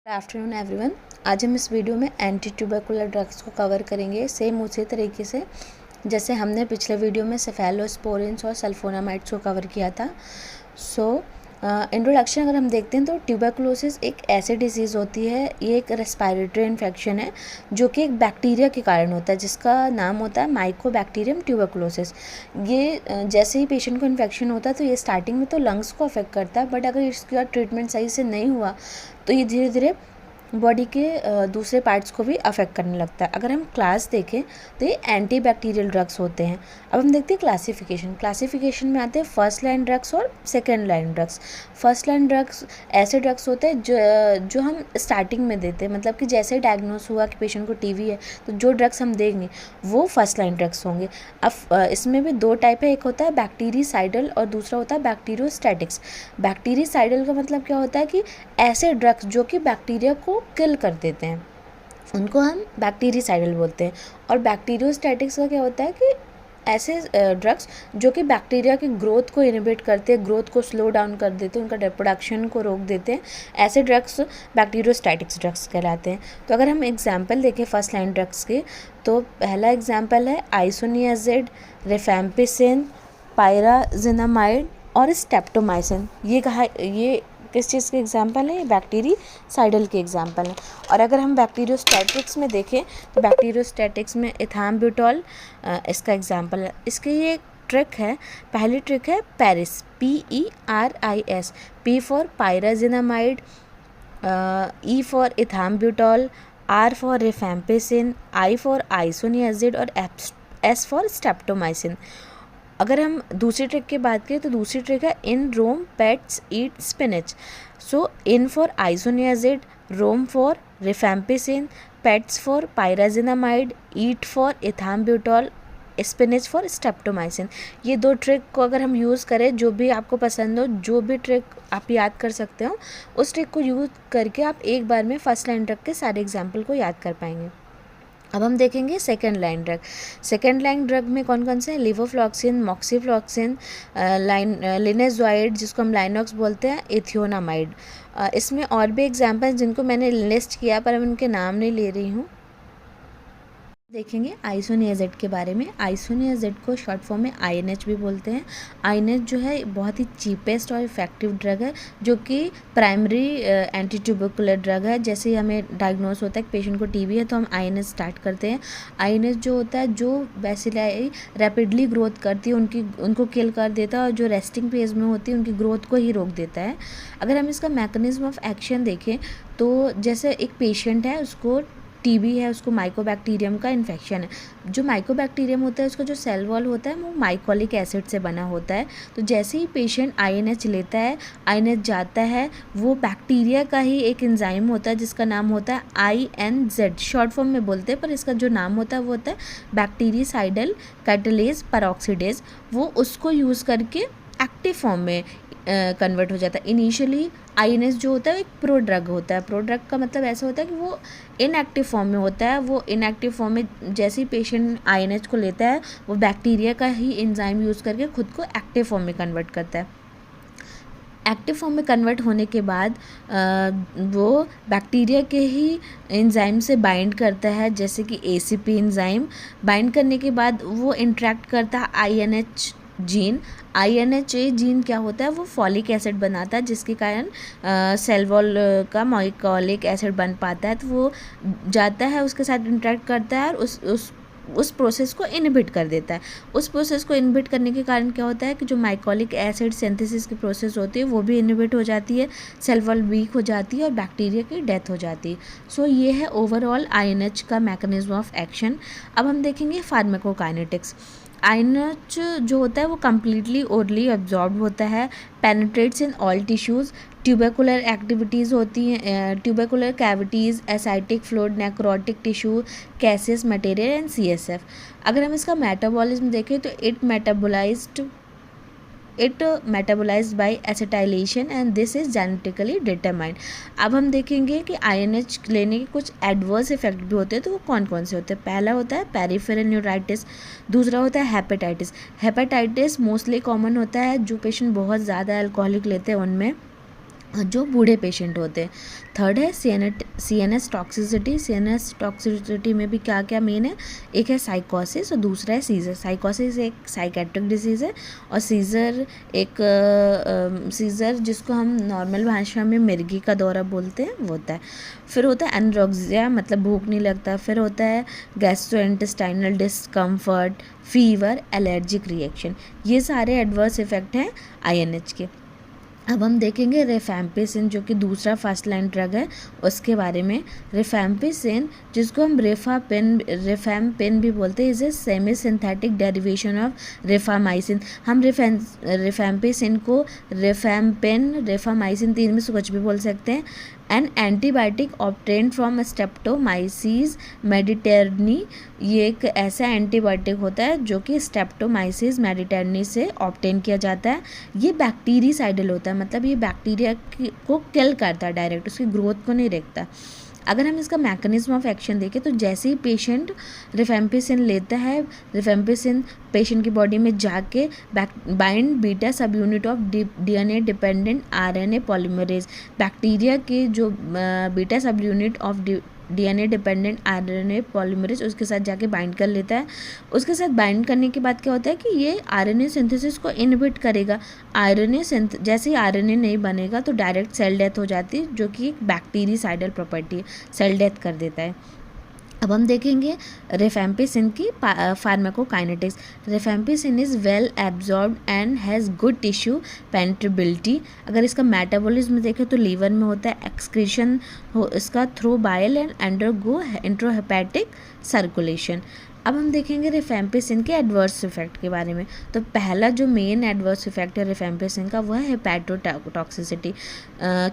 Good afternoon everyone. आज हम इस वीडियो में एंटी ट्यूबरकुलर ड्रग्स को कवर करेंगे, सेम उसी तरीके से जैसे हमने पिछले वीडियो में सेफेलोस्पोरिन्स और सल्फोनामाइड्स को कवर किया था। इंट्रोडक्शन अगर हम देखते हैं तो ट्यूबरकुलोसिस एक ऐसी डिजीज़ होती है, ये एक रेस्पिरेटरी इन्फेक्शन है जो कि एक बैक्टीरिया के कारण होता है जिसका नाम होता है माइकोबैक्टीरियम ट्यूबरकुलोसिस। ये जैसे ही पेशेंट को इन्फेक्शन होता है तो ये स्टार्टिंग में तो लंग्स को अफेक्ट करता है, बट अगर इसका ट्रीटमेंट सही से नहीं हुआ तो ये धीरे धीरे बॉडी के दूसरे पार्ट्स को भी अफेक्ट करने लगता है। अगर हम क्लास देखें तो ये एंटी बैक्टीरियल ड्रग्स होते हैं। अब हम देखते हैं क्लासिफिकेशन में आते हैं फर्स्ट लाइन ड्रग्स और second line drugs. First line drugs ऐसे ड्रग्स होते हैं जो हम स्टार्टिंग में देते हैं, मतलब कि जैसे डायग्नोस हुआ कि पेशेंट को टीबी है तो जो ड्रग्स हम देंगे वो फर्स्ट लाइन ड्रग्स होंगे। अब इसमें भी दो टाइप है, एक होता है बैक्टीरिसाइडल और दूसरा होता है बैक्टीरियोस्टैटिक्स। बैक्टीरिसाइडल का मतलब क्या होता है कि ऐसे ड्रग्स जो कि बैक्टीरिया को किल कर देते हैं उनको हम बैक्टीरिसाइडल बोलते हैं। और बैक्टीरियोस्टैटिक्स का क्या होता है कि ऐसे ड्रग्स जो कि बैक्टीरिया की ग्रोथ को इनहिबिट करते हैं, ग्रोथ को स्लो डाउन कर देते हैं, उनका रिप्रोडक्शन को रोक देते हैं, ऐसे ड्रग्स बैक्टीरियोस्टैटिक्स ड्रग्स कहलाते हैं। तो अगर हम एग्जांपल देखें फर्स्ट लाइन ड्रग्स के तो पहला एग्जांपल है आइसोनियाजिड, रिफैम्पिसिन, पायराजिनामाइड और स्टेप्टोमाइसिन। ये किस चीज़ के एग्जाम्पल है? बैक्टीरिसाइडल के एग्जाम्पल है। और अगर हम बैक्टीरियोस्टैटिक्स में देखें तो बैक्टीरियोस्टैटिक्स में इथाम्ब्यूटॉल इसका एग्जाम्पल है। इसकी ये ट्रिक है, पहली ट्रिक है Paris, PERIS, P for pyrazinamide, E for ethambutol, R for rifampicin, I for isoniazid और S फॉर स्टेप्टोमाइसिन। अगर हम दूसरी ट्रिक की बात करें तो दूसरी ट्रिक है in Rome pets eat spinach. So in for isoniazid, Rome for rifampicin, pets for pyrazinamide, eat for ethambutol, spinach for streptomycin. ये दो ट्रिक को अगर हम यूज़ करें, जो भी आपको पसंद हो, जो भी ट्रिक आप याद कर सकते हो, उस ट्रिक को यूज़ करके आप एक बार में फर्स्ट लाइन ट्रिक के सारे एग्जाम्पल को याद कर पाएंगे। अब हम देखेंगे second line drug. Second line drug में कौन कौन से हैं? लिवोफ्लॉक्सिन, मॉक्सीफ्लॉक्सिन, लिनेज़ोइड जिसको हम लाइनॉक्स बोलते हैं, इथियोनामाइड। इसमें और भी एग्जाम्पल जिनको मैंने लिस्ट किया पर मैं उनके नाम नहीं ले रही हूँ। देखेंगे आइसोनियाजिड के बारे में। आइसोनियाजिड को शॉर्ट फॉर्म में INH भी बोलते हैं। INH जो है बहुत ही चीपेस्ट और इफेक्टिव ड्रग है जो कि प्राइमरी एंटी ट्यूबरकुलर ड्रग है। जैसे ही हमें डायग्नोस होता है कि पेशेंट को टीबी है तो हम INH स्टार्ट करते हैं। INH जो होता है जो बेसिलाई रैपिडली ग्रोथ करती है उनको किल कर देता है और जो रेस्टिंग फेज में होती है उनकी ग्रोथ को ही रोक देता है। अगर हम इसका मैकेनिज्म ऑफ एक्शन देखें तो जैसे एक पेशेंट है, उसको टीबी है, उसको माइकोबैक्टीरियम का इन्फेक्शन है। जो माइकोबैक्टीरियम होता है उसका जो सेल वॉल होता है वो माइकोलिक एसिड से बना होता है। तो जैसे ही पेशेंट INH लेता है, INH जाता है, वो बैक्टीरिया का ही एक एंजाइम होता है जिसका नाम होता है INZ, शॉर्ट फॉर्म में बोलते हैं, पर इसका जो नाम होता है वो होता है बैक्टीरिसाइडल कैटालेज पेरोक्सीडेज। वो उसको यूज़ करके एक्टिव फॉर्म में कन्वर्ट हो जाता है। इनिशियली INH जो होता है एक प्रो ड्रग होता है। प्रो ड्रग का मतलब ऐसा होता है कि वो इनएक्टिव फॉर्म में होता है। वो इनएक्टिव फॉर्म में जैसे ही पेशेंट INH को लेता है वो बैक्टीरिया का ही एंजाइम यूज़ करके खुद को एक्टिव फॉर्म में कन्वर्ट करता है। एक्टिव फॉर्म में कन्वर्ट होने के बाद वो बैक्टीरिया के ही एंजाइम से बाइंड करता है, जैसे कि ACP एंजाइम। बाइंड करने के बाद वो इंटरेक्ट करता है INH जीन। INHA जीन क्या होता है? वो फॉलिक एसिड बनाता है जिसके कारण सेल वॉल का माइकोलिक एसिड बन पाता है। तो वो जाता है, उसके साथ इंटरेक्ट करता है और उस प्रोसेस को इनहिबिट कर देता है। उस प्रोसेस को इनहिबिट करने के कारण क्या होता है कि जो माइकोलिक एसिड सिंथेसिस की प्रोसेस होती है वो भी इनहिबिट हो जाती है, सेल वॉल वीक हो जाती है और बैक्टीरिया की डेथ हो जाती है। सो ये है ओवरऑल INH का मैकेनिज्म ऑफ एक्शन। अब हम देखेंगे फार्माकोकाइनेटिक्स। INH जो होता है वो कम्प्लीटली ओरली एब्जॉर्ब होता है, penetrates in all tissues. Tubercular activities होती हैं, tubercular cavities, ascitic fluid, necrotic tissue, caseous material and CSF। अगर हम इसका मेटाबॉलिज्म देखें तो it metabolised by acetylation and this is genetically determined. अब हम देखेंगे कि INH लेने के कुछ एडवर्स इफेक्ट भी होते हैं, तो वो कौन कौन से होते हैं। पहला होता है पेरिफेरल न्यूराइटिस, दूसरा होता है हेपेटाइटिस। हेपेटाइटिस मोस्टली कॉमन होता है जो पेशेंट बहुत ज़्यादा अल्कोहलिक लेते हैं उनमें। जो बूढ़े पेशेंट होते हैं। थर्ड है CNS टॉक्सिसिटी। CNS टॉक्सिसिटी में भी क्या क्या मेन है, एक है साइकोसिस और दूसरा है सीज़र। साइकोसिस एक साइकेट्रिक डिजीज़ है और सीज़र एक सीज़र जिसको हम नॉर्मल भाषा में मिर्गी का दौरा बोलते हैं वो होता है। फिर होता है एनोरेक्सिया, मतलब भूख नहीं लगता। फिर होता है gastrointestinal discomfort, fever, allergic reaction. ये सारे एडवर्स इफ़ेक्ट हैं INH के। अब हम देखेंगे रिफैम्पिसिन जो कि दूसरा फर्स्ट लाइन ड्रग है उसके बारे में। रिफैम्पिसिन जिसको हम रिफैम्पिन भी बोलते हैं, is a semi synthetic derivation of rifamycin. हम रिफैम्पिसिन को रिफामाइसिन 3 में से कुछ भी बोल सकते हैं। An antibiotic obtain from streptomyces mediterranei. ये एक ऐसा एंटीबायोटिक होता है जो कि स्टेप्टोमाइसिस मेडिटेरनी से ऑब्टेन किया जाता है। ये बैक्टीरिसाइडल होता है, मतलब ये बैक्टीरिया को किल करता है डायरेक्ट, उसकी ग्रोथ को नहीं रोकता। अगर हम इसका मैकेनिज्म ऑफ एक्शन देखें तो जैसे ही पेशेंट रिफैम्पिसिन लेता है, रिफैम्पिसिन पेशेंट की बॉडी में जाके बाइंड बीटा सब unit of DNA dependent RNA polymerase. Bacteria के जो बीटा सब unit of DNA dependent RNA polymerase उसके साथ जाके बाइंड कर लेता है। उसके साथ बाइंड करने के बाद क्या होता है कि ये RNA सिंथेसिस को इनहिबिट करेगा। जैसे ही RNA नहीं बनेगा तो डायरेक्ट सेल डेथ हो जाती है, जो कि एक बैक्टीरिसाइडल प्रॉपर्टी है, सेल डेथ कर देता है। अब हम देखेंगे रिफैम्पिसिन की pharmacokinetics. Rifampicin is well absorbed and has good tissue penetrability. अगर इसका मेटाबॉलिज्म देखें तो लीवर में होता है, एक्सक्रीशन हो इसका through bile and undergo enterohepatic circulation. अब हम देखेंगे रिफैम्पिसिन के एडवर्स इफेक्ट के बारे में। तो पहला जो मेन एडवर्स इफेक्ट है रिफैम्पिसिन का वो है हेपेटोटॉक्सिसिटी।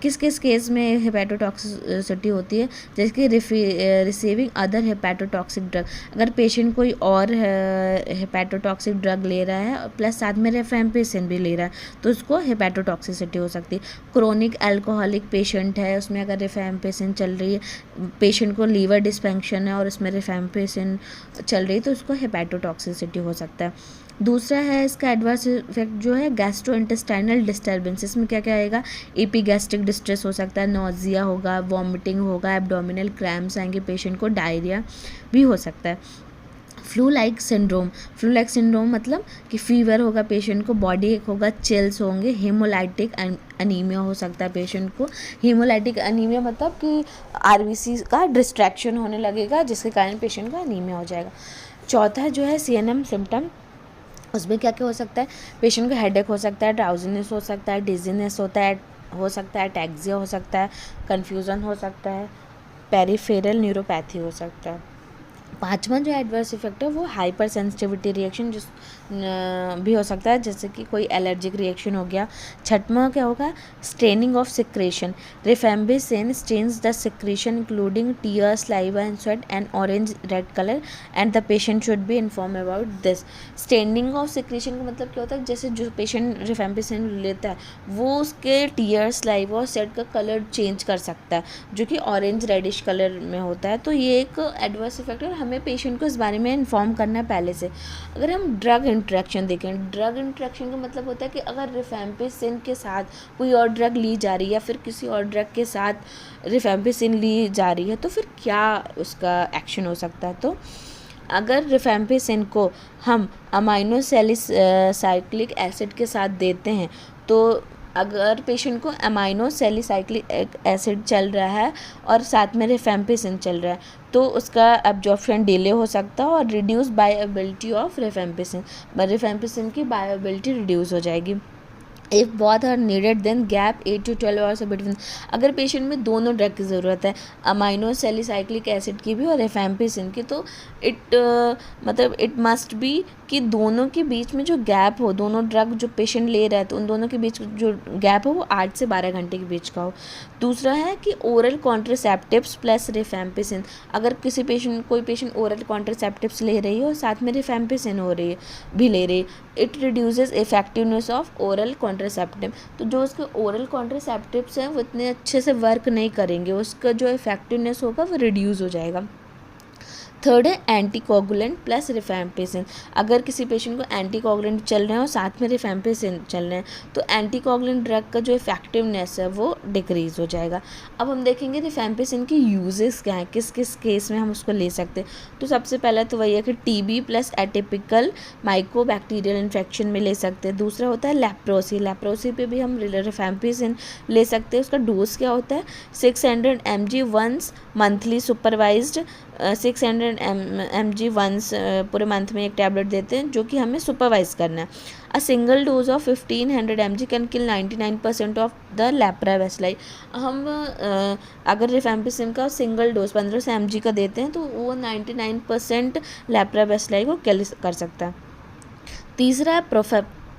किस किस केस में हेपेटोटॉक्सिसिटी होती है, जैसे कि रिसीविंग अदर हेपेटोटॉक्सिक ड्रग। अगर पेशेंट कोई और हेपेटोटॉक्सिक ड्रग ले रहा है प्लस साथ में रिफैम्पिसिन भी ले रहा है तो उसको हेपेटोटॉक्सिसिटी हो सकती है। क्रोनिक एल्कोहलिक पेशेंट है, उसमें अगर रिफैम्पिसिन चल रही है, पेशेंट को लीवर डिस्फंक्शन है और उसमें रिफैम्पिसिन चल रही तो उसको हेपेटोटॉक्सिसिटी हो सकता है। दूसरा है इसका एडवर्स इफेक्ट जो है गैस्ट्रोइंटेस्टाइनल डिस्टर्बेंस। इसमें क्या क्या आएगा, एपीगैस्ट्रिक डिस्ट्रेस हो सकता है, नोजिया होगा, वॉमिटिंग होगा, एब्डोमिनल क्रैम्प्स आएंगे पेशेंट को, डायरिया भी हो सकता है। फ्लू लाइक सिंड्रोम मतलब कि फीवर होगा पेशेंट को, बॉडी एक होगा, चिल्स होंगे, हेमोलाइटिक अनीमिया हो सकता है पेशेंट को। हेमोलाइटिक अनीमिया मतलब कि RBC का डिस्ट्रैक्शन होने लगेगा जिसके कारण पेशेंट का अनीमिया हो जाएगा। चौथा जो है CNM सिम्टम, उसमें क्या क्या हो सकता है, पेशेंट को हेडेक हो सकता है, ड्राउजीनेस हो सकता है, डिजीनेस हो सकता है, टैक्सिया हो सकता है, कन्फ्यूज़न हो सकता है, पेरिफेरल न्यूरोपैथी हो सकता है। पांचवा जो एडवर्स इफेक्ट है वो हाइपर सेंसिटिविटी रिएक्शन भी हो सकता है, जैसे कि कोई एलर्जिक रिएक्शन हो गया। छठवां क्या होगा, staining of secretion. Rifampicin stains the secretion including tear, saliva and sweat and orange red colour and the patient should be inform about this. Staining of secretion का मतलब क्या होता है, जैसे जो पेशेंट रिफैम्पिसिन लेता है वो उसके टीयर, सलाइवा और स्वेट का कलर चेंज कर सकता है जो कि ऑरेंज रेडिश कलर में होता है। तो ये एक एडवर्स इफेक्ट है, हमें पेशेंट को इस बारे में इन्फॉर्म करना है पहले से। अगर हम ड्रग इंट्रैक्शन देखें, ड्रग इंट्रैक्शन का मतलब होता है कि अगर रिफैम्पिसिन के साथ कोई और ड्रग ली जा रही है या फिर किसी और ड्रग के साथ रिफैम्पिसिन ली जा रही है तो फिर क्या उसका एक्शन हो सकता है। तो अगर रिफैम्पिसिन को हम अमाइनो सैलिसाइक्लिक एसिड के साथ देते हैं तो अगर पेशेंट को अमाइनो सैलिसाइक्लिक एसिड चल रहा है और साथ में रिफैम्पिसिन चल रहा है तो उसका एब्जॉर्प्शन डिले हो सकता है और रिड्यूस बायोएबिलिटी ऑफ रिफैम्पिसिन की बायोएबिलिटी रिड्यूस हो जाएगी। If both are needed then gap 8 to 12 hours between. अगर पेशेंट में दोनों ड्रग की ज़रूरत है, अमाइनो सैलिसाइक्लिक एसिड की भी और रिफैम्पिसिन की, तो इट मस्ट बी कि दोनों के बीच में जो गैप हो, दोनों ड्रग जो पेशेंट ले रहा है तो उन दोनों के बीच जो गैप हो वो 8 से 12 घंटे के बीच का हो। दूसरा है कि ओरल कॉन्ट्रासेप्टिव्स प्लस रिफैम्पिसिन। अगर कोई पेशेंट ओरल कॉन्ट्रासेप्टिव्स ले रही है और साथ में रिफैम्पिसिन भी ले रही है, it reduces effectiveness of oral contraceptive. तो जो उसके ओरल कॉन्ट्रासेप्टिव्स हैं वो इतने अच्छे से वर्क नहीं करेंगे, उसका जो इफेक्टिवनेस होगा वो रिड्यूस हो जाएगा। थर्ड है एंटीकोगुलेंट प्लस रिफैम्पिसिन। अगर किसी पेशेंट को एंटीकोगुलेंट चल रहे हैं और साथ में रिफैम्पिसिन चल रहे हैं तो एंटीकोगुलेंट ड्रग का जो इफेक्टिवनेस है वो डिक्रीज़ हो जाएगा। अब हम देखेंगे रिफैम्पिसिन की यूजेस क्या है, किस किस केस में हम उसको ले सकते हैं। तो सबसे पहला तो वही है कि TB plus atypical mycobacterial infection में ले सकते हैं। दूसरा होता है लेप्रोसी, लेप्रोसी पे भी हम रिफैम्पिसिन ले सकते हैं। उसका डोज क्या होता है 600 mg once monthly supervised, 600 mg once पूरे मंथ में एक टैबलेट देते हैं जो कि हमें सुपरवाइज करना है। A single dose of 1500 mg can kill 99% of the lepra bacilli. हम अगर रिफैम्पिसिन का सिंगल डोज 1500 mg का देते हैं तो वो 99% लेप्रा बेसिलाई को किल कर सकता है। तीसरा है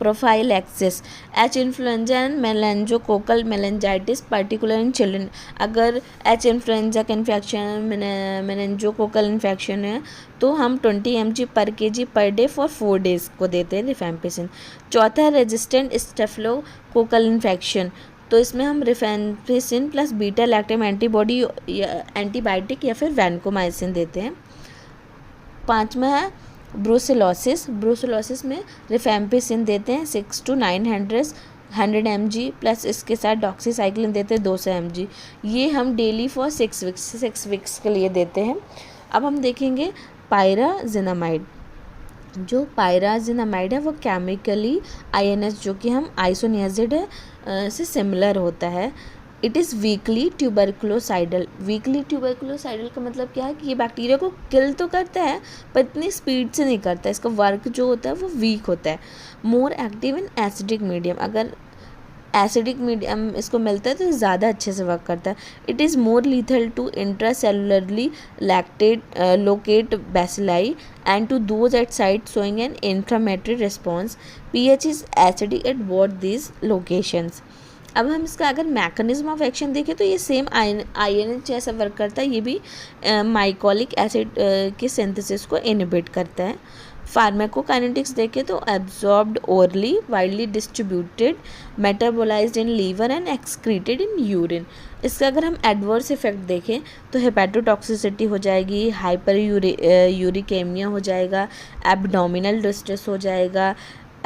prophylaxis, H influenza and meningococcal meningitis particular in children. अगर एच इन्फ्लुएंजा का इन्फेक्शन, मेलेंजोकोकल इन्फेक्शन है तो हम 20 mg पर kg per day for 4 days को देते हैं रिफैम्पिसिन। चौथा है रेजिस्टेंट स्टेफिलोकोकल इन्फेक्शन, तो इसमें हम rifampicin plus beta lactam antibody antibiotic या फिर वैनकोमाइसिन देते हैं। पाँचवा है ब्रूसेलोसिस में रिफैम्पिसिन देते हैं 6 to 900 mg प्लस इसके साथ डॉक्सीसाइक्लिन देते हैं 200 mg। ये हम डेली फॉर 6 वीक्स के लिए देते हैं। अब हम देखेंगे पायराजिनामाइड। जो पायराजिनामाइड है वो केमिकली INS जो कि हम आइसोनियाजिड से सिमिलर होता है। It is weakly tuberculocidal. Weakly tuberculocidal का मतलब क्या है कि ये बैक्टीरिया को किल तो करता है पर इतनी स्पीड से नहीं करता, इसका वर्क जो होता है वो वीक होता है। More active in acidic medium, अगर एसिडिक मीडियम इसको मिलता है तो ज़्यादा अच्छे से वर्क करता है। It is more lethal to intracellularly locate bacilli and to those at site showing an inflammatory response. pH is acidic at both these locations. अब हम इसका अगर मैकेनिज्म ऑफ एक्शन देखें तो ये सेम INH जैसा वर्क करता है, ये भी माइकोलिक एसिड के सिंथेसिस को इनहिबिट करता है। फार्माकोकाइनेटिक्स देखें तो absorbed orally, widely distributed, metabolised in liver and excreted in urine. इसका अगर हम एडवर्स इफेक्ट देखें तो हेपेटोटॉक्सिसिटी हो जाएगी, हाइपर यूरिकेमिया हो जाएगा, एब्डोमिनल डिस्ट्रेस हो जाएगा,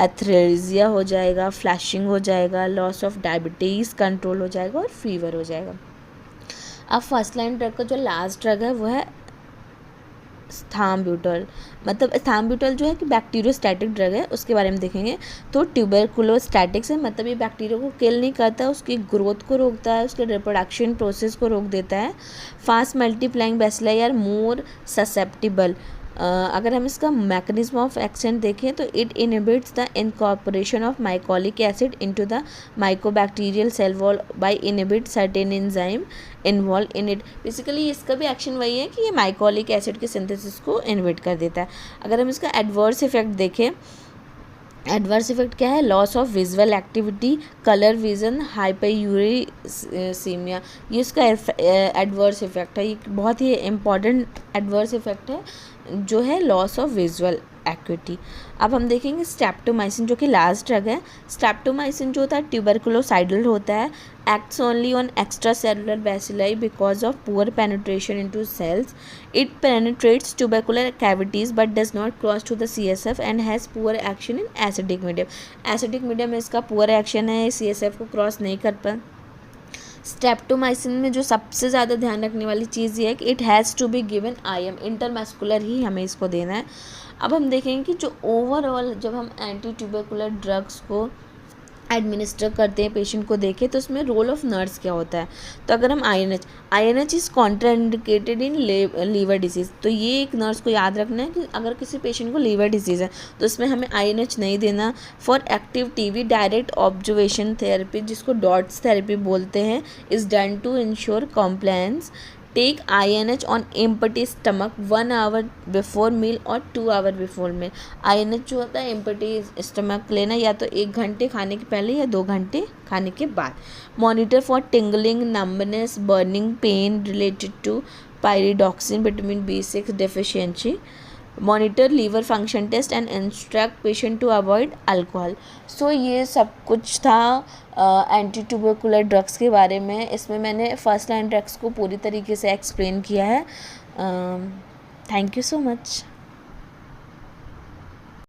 एथरेजिया हो जाएगा, फ्लैशिंग हो जाएगा, लॉस ऑफ डायबिटीज़ कंट्रोल हो जाएगा और फीवर हो जाएगा। अब फर्स्ट लाइन ड्रग का जो लास्ट ड्रग है वो है स्थाम्ब्यूटल। मतलब स्थाम्ब्यूटल जो है कि बैक्टीरियोस्टैटिक ड्रग है, उसके बारे में देखेंगे। तो ट्यूबरकुलोस्टैटिक्स है, मतलब ये बैक्टीरिया को किल नहीं करता, उसकी ग्रोथ को रोकता है, उसके रिप्रोडक्शन प्रोसेस को रोक देता है। Fast multiplying bacilli are more susceptible. अगर हम इसका मैकेनिज्म ऑफ एक्शन देखें तो it inhibits the incorporation of mycolic acid into the mycobacterial cell wall by inhibit certain enzyme involve in it. Basically इसका भी एक्शन वही है कि ये माइकोलिक एसिड के सिंथेसिस को इनहिबिट कर देता है। अगर हम इसका एडवर्स इफेक्ट देखें, एडवर्स इफेक्ट क्या है, loss of visual activity, colour vision, hyperuricemia, ये इसका एडवर्स इफेक्ट है। ये बहुत ही इम्पॉर्टेंट एडवर्स इफेक्ट है जो है लॉस ऑफ विजुअल एक्टिविटी। अब हम देखेंगे स्ट्रेप्टोमाइसिन जो कि लास्ट ड्रग है। स्ट्रेप्टोमाइसिन जो होता है ट्यूबरकुलोसाइडल होता है, acts only on extracellular bacilli because of poor penetration into cells. It penetrates tubercular cavities but does not cross to the CSF and has poor action in acidic medium. Acidic medium में इसका poor action है, CSF को cross नहीं कर पाए। Streptomycin में जो सबसे ज़्यादा ध्यान रखने वाली चीज़ ये है कि it has to be given IM, intermuscular ही हमें इसको देना है। अब हम देखेंगे कि जो ओवरऑल जब हम एंटी ट्यूबरकुलर ड्रग्स को एडमिनिस्टर करते हैं पेशेंट को देखें तो उसमें रोल ऑफ नर्स क्या होता है। तो अगर हम INH is contraindicated in liver disease, तो ये एक नर्स को याद रखना है कि अगर किसी पेशेंट को लीवर डिजीज़ है तो उसमें हमें INH नहीं देना। For active TB direct observation therapy, जिसको डॉट्स थेरेपी बोलते हैं, is done to ensure compliance. Take INH on empty stomach 1 hour before meal और 2 hour बिफोर मील। INH जो होता है एम्प्टी स्टमक लेना या तो 1 घंटे खाने के पहले या 2 घंटे खाने के बाद। Monitor for tingling, numbness, burning, pain related to pyridoxine, vitamin B6 deficiency. Monitor liver function test and instruct patient to avoid alcohol. So ये सब कुछ था एंटी ट्यूबरकुलर ड्रग्स के बारे में। इसमें मैंने फर्स्ट लाइन ड्रग्स को पूरी तरीके से एक्सप्लेन किया है। Thank you so much.